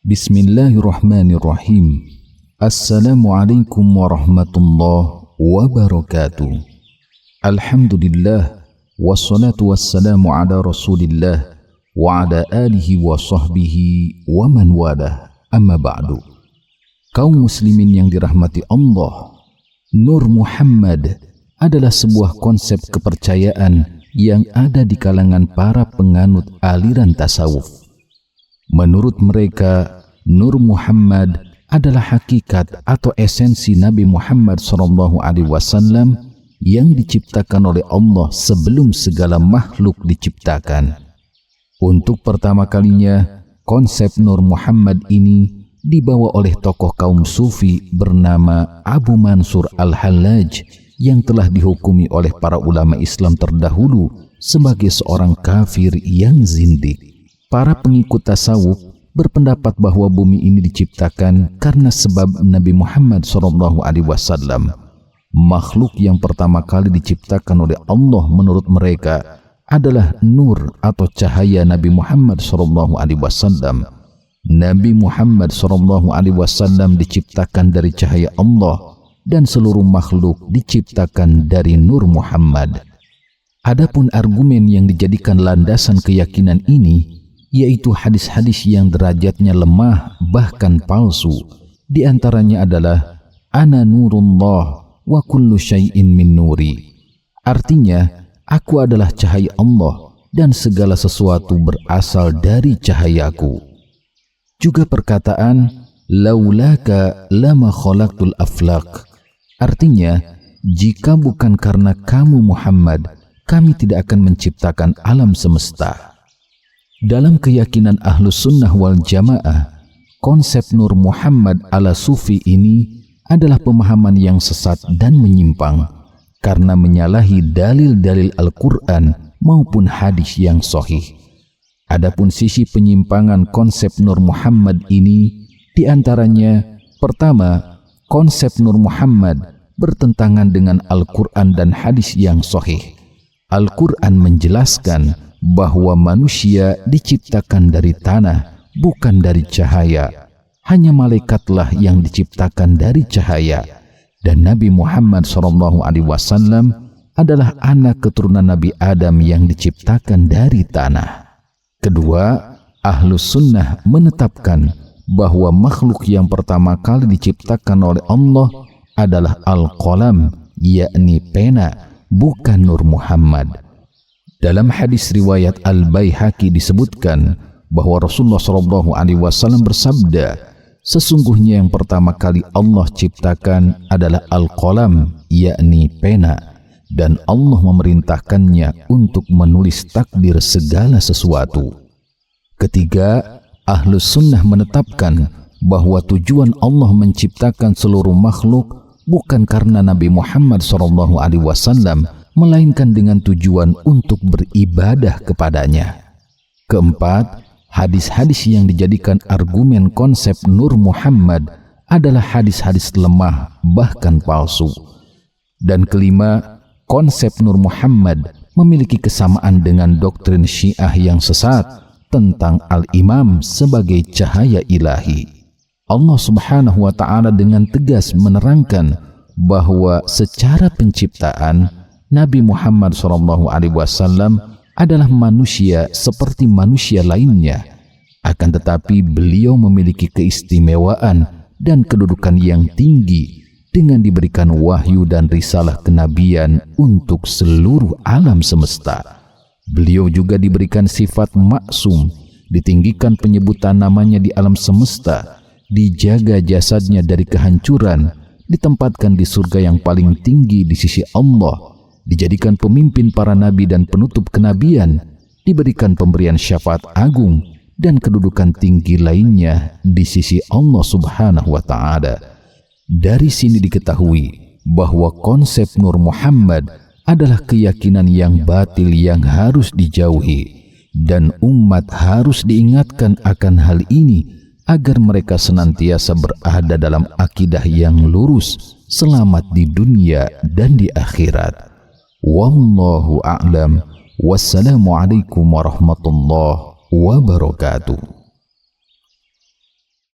Bismillahirrahmanirrahim. Assalamualaikum warahmatullahi wabarakatuh. Alhamdulillah, wassalatu wassalamu ala rasulillah wa ala alihi wa sahbihi wa man walah, amma ba'du. Kaum muslimin yang dirahmati Allah, Nur Muhammad adalah sebuah konsep kepercayaan yang ada di kalangan para penganut aliran tasawuf. Menurut mereka, Nur Muhammad adalah hakikat atau esensi Nabi Muhammad SAW yang diciptakan oleh Allah sebelum segala makhluk diciptakan. Untuk pertama kalinya, konsep Nur Muhammad ini dibawa oleh tokoh kaum sufi bernama Abu Mansur Al-Hallaj yang telah dihukumi oleh para ulama Islam terdahulu sebagai seorang kafir yang zindik. Para pengikut tasawuf berpendapat bahwa bumi ini diciptakan karena sebab Nabi Muhammad SAW. Makhluk yang pertama kali diciptakan oleh Allah menurut mereka adalah nur atau cahaya Nabi Muhammad SAW. Nabi Muhammad SAW diciptakan dari cahaya Allah dan seluruh makhluk diciptakan dari Nur Muhammad. Adapun argumen yang dijadikan landasan keyakinan ini yaitu hadis-hadis yang derajatnya lemah bahkan palsu. Di antaranya adalah ana nurullah wa kullu syai'in min nuri. Artinya, aku adalah cahaya Allah dan segala sesuatu berasal dari cahayaku. Juga perkataan laulaka lama khalaqtul aflaq. Artinya, jika bukan karena kamu Muhammad, kami tidak akan menciptakan alam semesta. Dalam keyakinan Ahlus Sunnah wal Jamaah, konsep Nur Muhammad ala Sufi ini adalah pemahaman yang sesat dan menyimpang karena menyalahi dalil-dalil Al-Quran maupun hadis yang sahih. Adapun sisi penyimpangan konsep Nur Muhammad ini diantaranya, pertama, konsep Nur Muhammad bertentangan dengan Al-Quran dan hadis yang sahih. Al-Quran menjelaskan bahwa manusia diciptakan dari tanah, bukan dari cahaya. Hanya malaikatlah yang diciptakan dari cahaya. Dan Nabi Muhammad SAW adalah anak keturunan Nabi Adam yang diciptakan dari tanah. Kedua, Ahlus Sunnah menetapkan bahwa makhluk yang pertama kali diciptakan oleh Allah adalah Al-Qalam, yakni pena, bukan Nur Muhammad. Dalam hadis riwayat Al-Baihaqi disebutkan bahwa Rasulullah SAW bersabda, sesungguhnya yang pertama kali Allah ciptakan adalah Al-Qalam, yakni pena, dan Allah memerintahkannya untuk menulis takdir segala sesuatu. Ketiga, Ahlus Sunnah menetapkan bahwa tujuan Allah menciptakan seluruh makhluk bukan karena Nabi Muhammad SAW, melainkan dengan tujuan untuk beribadah kepadanya. Keempat, hadis-hadis yang dijadikan argumen konsep Nur Muhammad adalah hadis-hadis lemah bahkan palsu. Dan kelima, konsep Nur Muhammad memiliki kesamaan dengan doktrin Syiah yang sesat tentang Al-Imam sebagai cahaya ilahi. Allah Subhanahu wa Ta'ala dengan tegas menerangkan bahwa secara penciptaan Nabi Muhammad SAW adalah manusia seperti manusia lainnya. Akan tetapi beliau memiliki keistimewaan dan kedudukan yang tinggi dengan diberikan wahyu dan risalah kenabian untuk seluruh alam semesta. Beliau juga diberikan sifat maksum, ditinggikan penyebutan namanya di alam semesta, dijaga jasadnya dari kehancuran, ditempatkan di surga yang paling tinggi di sisi Allah, dijadikan pemimpin para nabi dan penutup kenabian, diberikan pemberian syafaat agung dan kedudukan tinggi lainnya di sisi Allah Subhanahu wa Ta'ala. Dari sini diketahui bahwa konsep Nur Muhammad adalah keyakinan yang batil yang harus dijauhi, dan umat harus diingatkan akan hal ini agar mereka senantiasa berada dalam akidah yang lurus, selamat di dunia dan di akhirat. Wallahu a'lam. Wassalamualaikum warahmatullahi wabarakatuh.